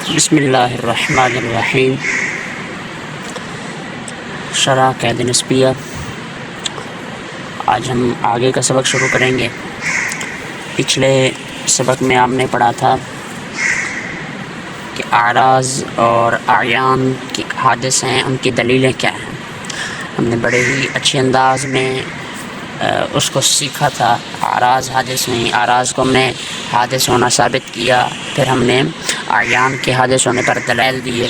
بسم اللہ الرحمن الرحیم۔ شرح قید نسبیہ۔ آج ہم آگے کا سبق شروع کریں گے۔ پچھلے سبق میں آپ نے پڑھا تھا کہ اعراض اور اعیان کی حادث ہیں، ان کی دلیلیں کیا ہیں۔ ہم نے بڑے ہی اچھے انداز میں اس کو سیکھا تھا۔ اعراض حادث نہیں، اعراض کو ہم نے حادث ہونا ثابت کیا، پھر ہم نے اعیان کے حادث ہونے پر دلائل دیے۔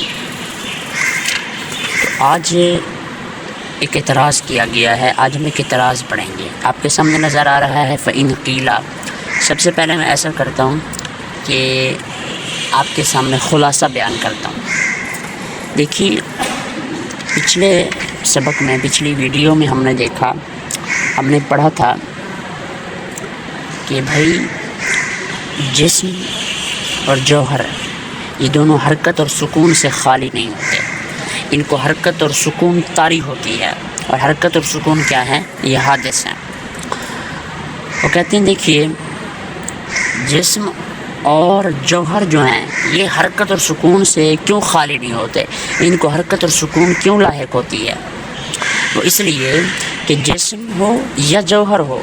تو آج ایک اعتراض کیا گیا ہے، آج ہم ایک اعتراض پڑھیں گے۔ آپ کے سامنے نظر آ رہا ہے فَإِنْ قِيلَ۔ سب سے پہلے میں ایسا کرتا ہوں کہ آپ کے سامنے خلاصہ بیان کرتا ہوں۔ دیکھیے، پچھلے سبق میں، پچھلی ویڈیو میں ہم نے دیکھا، ہم نے پڑھا تھا کہ بھائی جسم اور جوہر یہ دونوں حرکت اور سکون سے خالی نہیں ہوتے، ان کو حرکت اور سکون طاری ہوتی ہے، اور حرکت اور سکون کیا ہے؟ یہ حادث ہیں۔ وہ کہتے ہیں دیکھیے، جسم اور جوہر جو ہیں یہ حرکت اور سکون سے کیوں خالی نہیں ہوتے، ان کو حرکت اور سکون کیوں لاحق ہوتی ہے؟ وہ اس لیے کہ جسم ہو یا جوہر ہو،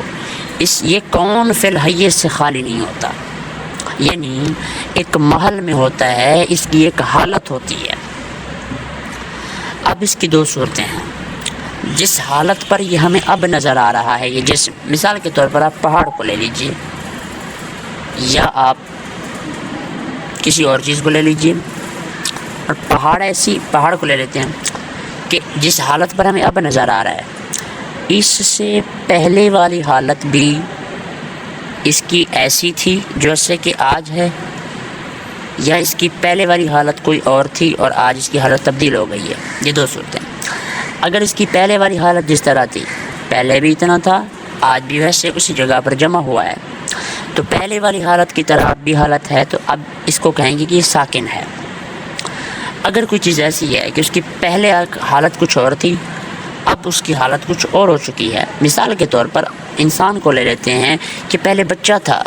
یہ کون فی الحیث سے خالی نہیں ہوتا، یعنی ایک محل میں ہوتا ہے، اس کی ایک حالت ہوتی ہے۔ اب اس کی دو صورتیں ہیں۔ جس حالت پر یہ ہمیں اب نظر آ رہا ہے یہ جسم، مثال کے طور پر آپ پہاڑ کو لے لیجئے، یا آپ کسی اور چیز کو لے لیجئے، اور پہاڑ کو لے لیتے ہیں کہ جس حالت پر ہمیں اب نظر آ رہا ہے، اس سے پہلے والی حالت بھی اس کی ایسی تھی جیسے کہ آج ہے، یا اس کی پہلے والی حالت کوئی اور تھی اور آج اس کی حالت تبدیل ہو گئی ہے۔ یہ دو صورتیں۔ اگر اس کی پہلے والی حالت جس طرح تھی، پہلے بھی اتنا تھا، آج بھی ویسے اسی جگہ پر جمع ہوا ہے، تو پہلے والی حالت کی طرح اب بھی حالت ہے، تو اب اس کو کہیں گے کہ یہ ساکن ہے۔ اگر کوئی چیز ایسی ہے کہ اس کی پہلے حالت کچھ اور تھی، اب اس کی حالت کچھ اور ہو چکی ہے، مثال کے طور پر انسان کو لے لیتے ہیں کہ پہلے بچہ تھا،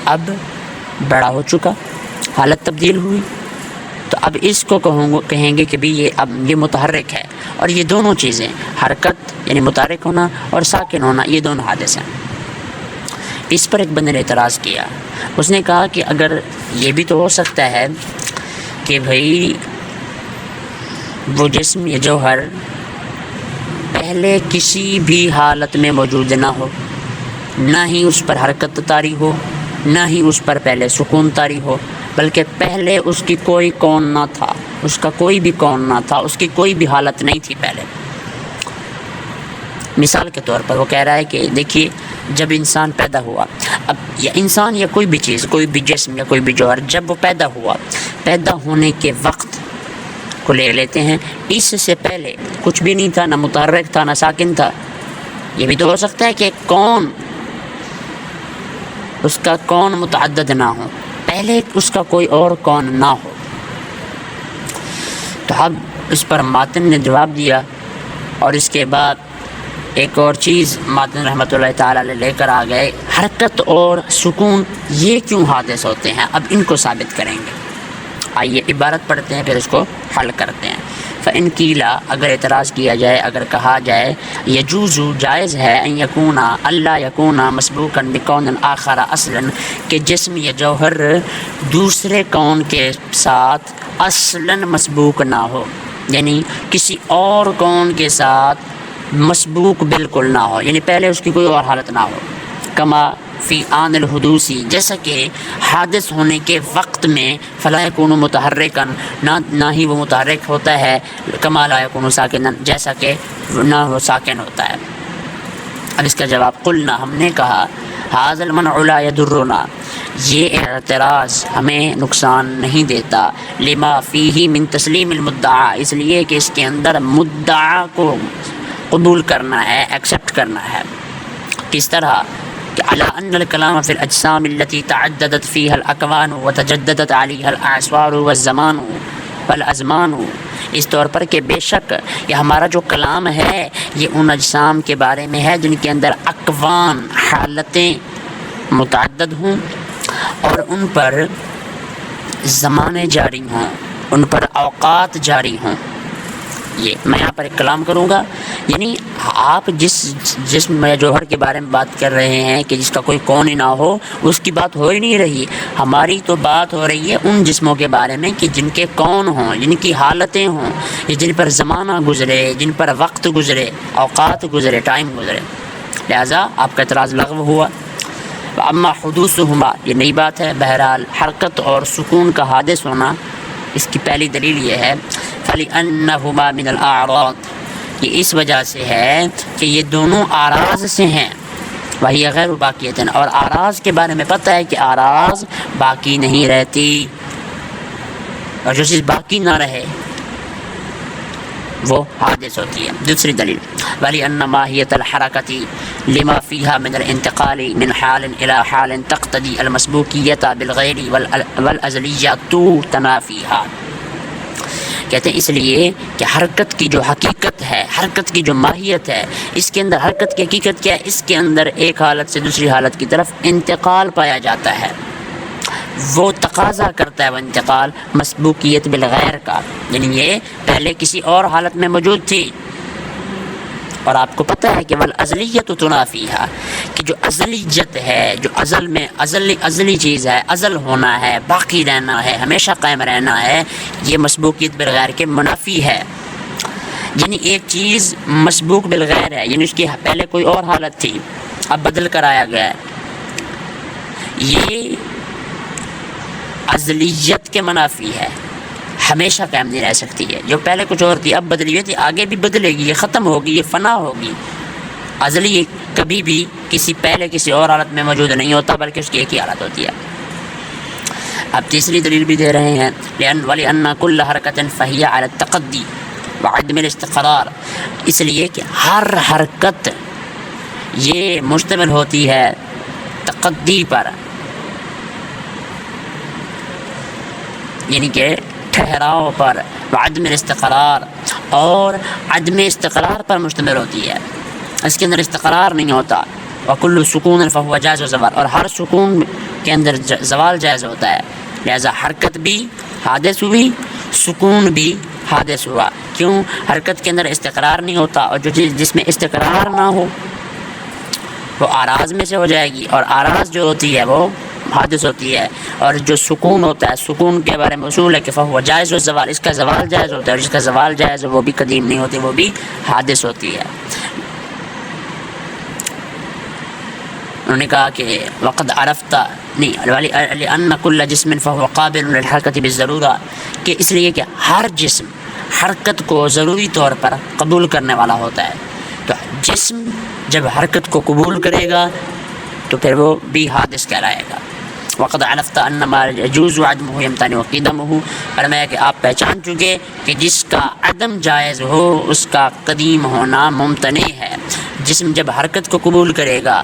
اب بڑا ہو چکا، حالت تبدیل ہوئی، تو اب اس کو کہیں گے کہ بھی یہ متحرک ہے، اور یہ دونوں چیزیں، حرکت یعنی متحرک ہونا اور ساکن ہونا، یہ دونوں حادث ہیں۔ اس پر ایک بندے نے اعتراض کیا، اس نے کہا کہ اگر یہ بھی تو ہو سکتا ہے کہ بھائی وہ جسم یا جوہر پہلے کسی بھی حالت میں موجود نہ ہو، نہ ہی اس پر حرکت طاری ہو، نہ ہی اس پر پہلے سکون طاری ہو، بلکہ پہلے اس کی کوئی کون نہ تھا، اس کا کوئی بھی کون نہ تھا، اس کی کوئی بھی حالت نہیں تھی پہلے۔ مثال کے طور پر وہ کہہ رہا ہے کہ دیکھیے، جب انسان پیدا ہوا، اب یا انسان یا کوئی بھی چیز، کوئی بھی جسم یا کوئی بھی جوہر، جب وہ پیدا ہوا، پیدا ہونے کے وقت کو لے لیتے ہیں، اس سے پہلے کچھ بھی نہیں تھا، نہ متحرک تھا نہ ساکن تھا۔ یہ بھی تو ہو سکتا ہے کہ کون، اس کا کون متعدد نہ ہو، پہلے اس کا کوئی اور کون نہ ہو۔ تو اب اس پر ماتن نے جواب دیا، اور اس کے بعد ایک اور چیز ماتن رحمۃ اللہ تعالی علیہ لے کر آ گئے، حرکت اور سکون یہ کیوں حادث ہوتے ہیں، اب ان کو ثابت کریں گے۔ آئیے عبارت پڑھتے ہیں، پھر اس کو حل کرتے ہیں۔ فَإِنْ قِيلَ، اگر اعتراض کیا جائے، اگر کہا جائے، یجوز، جائز ہے، ان یکون، اللہ یکون مسبوقا بکون آخر اصلا، کہ جسم یا جوہر دوسرے کون کے ساتھ اصلا مسبوق نہ ہو، یعنی کسی اور کون کے ساتھ مسبوق بالکل نہ ہو، یعنی پہلے اس کی کوئی اور حالت نہ ہو، کما فی آن الحدوثی، جیسا کہ حادث ہونے کے وقت میں، فلا یکون متحرکا، نہ ہی وہ متحرک ہوتا ہے، کما لا یکون ساکنا، جیسا کہ نہ وہ ساکن ہوتا ہے۔ اب اس کا جواب، قلنا، ہم نے کہا، ھذا المنع لا یضرنا، یہ اعتراض ہمیں نقصان نہیں دیتا، لما فیہ من تسلیم المدعا، اس لیے کہ اس کے اندر مدعا کو قبول کرنا ہے، ایکسیپٹ کرنا ہے۔ کس طرح؟ على أن الكلام في الأجسام التي تعددت فيها الأكوان وتجددت عليها الأعصار والزمان والأزمان، اس طور پر کہ بے شک یہ ہمارا جو کلام ہے یہ ان اجسام کے بارے میں ہے جن کے اندر اکوان، حالتیں متعدد ہوں، اور ان پر زمانے جاری ہوں، ان پر اوقات جاری ہوں۔ یہ میں یہاں پر ایک کلام کروں گا، یعنی آپ جس جسم یا جوہر کے بارے میں بات کر رہے ہیں کہ جس کا کوئی کون ہی نہ ہو، اس کی بات ہو ہی نہیں رہی۔ ہماری تو بات ہو رہی ہے ان جسموں کے بارے میں کہ جن کے کون ہوں، جن کی حالتیں ہوں، جن پر زمانہ گزرے، جن پر وقت گزرے، اوقات گزرے، ٹائم گزرے۔ لہٰذا آپ کا اعتراض لغو ہوا۔ اما حدوثہما، یہ نئی بات ہے۔ بہرحال حرکت اور سکون کا حادث ہونا، اس کی پہلی دلیل یہ ہے فَلِأَنَّهُمَا مِنَ الْأَعْرَاضِ، یہ اس وجہ سے ہے کہ یہ دونوں آراز سے ہیں۔ وہی غیر باقیتاً، اور آراز کے بارے میں پتہ ہے کہ آراز باقی نہیں رہتی، اور جو چیز باقی نہ رہے وہ حادث ہوتی ہے۔ دوسری دلیل وَلِأَنَّ مَاهِيَةَ الْحَرَكَةِ لِمَا فِيهَا مِنَ الْانتِقَالِ مِنْ حَالٍ إِلَى حَالٍ تَقْتَضِي الْمَسْبُوقِيَّةَ بِالْغَيْرِ وَالْأَزْلِيَّةُ تَنَافِيهَا۔ کہتے ہیں اس لیے کہ حرکت کی جو حقیقت ہے، حرکت کی جو ماہیت ہے، اس کے اندر حرکت کی حقیقت کیا ہے؟ اس کے اندر ایک حالت سے دوسری حالت کی طرف انتقال پایا جاتا ہے۔ وہ تقاضا کرتا ہے وہ انتقال مسبوقیت بالغیر کا، یعنی یہ پہلے کسی اور حالت میں موجود تھی، اور آپ کو پتہ ہے کہ والازلیت تنافیہا، کہ جو ازلیت ہے، جو ازل میں ازلی چیز ہے، ازل ہونا ہے، باقی رہنا ہے، ہمیشہ قائم رہنا ہے، یہ مسبوقیت بالغیر کے منافی ہے۔ یعنی ایک چیز مسبوق بالغیر ہے، یعنی اس کی پہلے کوئی اور حالت تھی، اب بدل کر آیا گیا ہے، یہ ازلیت کے منافی ہے، ہمیشہ قائم نہیں رہ سکتی ہے۔ جو پہلے کچھ اور تھی اب بدلی ہوئی تھی، آگے بھی بدلے گی، یہ ختم ہوگی، یہ فنا ہوگی۔ ازلی کبھی بھی کسی اور حالت میں موجود نہیں ہوتا، بلکہ اس کی ایک ہی حالت ہوتی ہے۔ اب تیسری دلیل بھی دے رہے ہیں وَلِأَنَّ كُلَّ حَرَكَةٍ فَهِيَ عَلَى التَّقَدِّي وَعَدْمِ الِاسْتِقْرَارِ، اس لیے کہ ہر حرکت یہ مشتمل ہوتی ہے تقدی پر، یعنی کہ ٹھہراؤ پر، وعدم الاستقرار، اور عدم استقرار پر مشتمل ہوتی ہے، اس کے اندر استقرار نہیں ہوتا۔ وَكُلُّ سُكُونٍ فَهُوَ جَائِزُ زَوَالٍ، اور ہر سکون کے اندر زوال جائز ہوتا ہے۔ لہذا حرکت بھی حادث ہوئی، سکون بھی حادث ہوا۔ کیوں؟ حرکت کے اندر استقرار نہیں ہوتا، اور جو چیز جس میں استقرار نہ ہو وہ آراز میں سے ہو جائے گی، اور آراز جو ہوتی ہے وہ حادث ہوتی ہے۔ اور جو سکون ہوتا ہے، سکون کے بارے میں اصول ہے کہ فہو جائز و زوال، اس کا زوال جائز ہوتا ہے، اور جس کا زوال جائز ہے وہ بھی قدیم نہیں ہوتی، وہ بھی حادث ہوتی ہے۔ انہوں نے کہا کہ وقد عرفت نہیں لأن كل جسم فهو قابل للحركة بالضرورة، کہ اس لیے کہ ہر جسم حرکت کو ضروری طور پر قبول کرنے والا ہوتا ہے، تو جسم جب حرکت کو قبول کرے گا تو پھر وہ بھی حادث کہلائے گا۔ وقد عرفت ان ما يجوز عدمه يمتنع قدمه، فرمایا کہ آپ پہچان چکے کہ جس کا عدم جائز ہو اس کا قدیم ہونا ممتنع ہے۔ جسم جب حرکت کو قبول کرے گا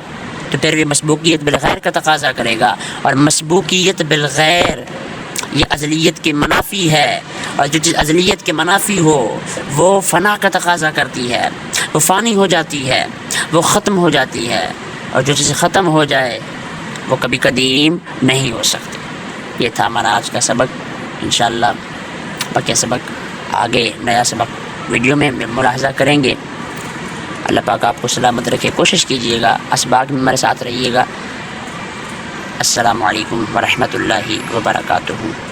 تو پھر بھی مسبوقیت بالغیر کا تقاضا کرے گا، اور مسبوقیت بالغیر یہ ازلیت کے منافی ہے، اور جو چیز ازلیت کے منافی ہو وہ فنا کا تقاضا کرتی ہے، وہ فانی ہو جاتی ہے، وہ ختم ہو جاتی ہے، اور جو چیز ختم ہو جائے وہ کبھی قدیم نہیں ہو سکتی۔ یہ تھا ہمارا آج کا سبق۔ انشاءاللہ باقی سبق آگے نیا سبق ویڈیو میں ملاحظہ کریں گے۔ اللہ پاک آپ کو سلامت رکھے، کوشش کیجیے گا، اسباق میں ہمارے ساتھ رہیے گا۔ السلام علیکم ورحمۃ اللہ وبرکاتہ۔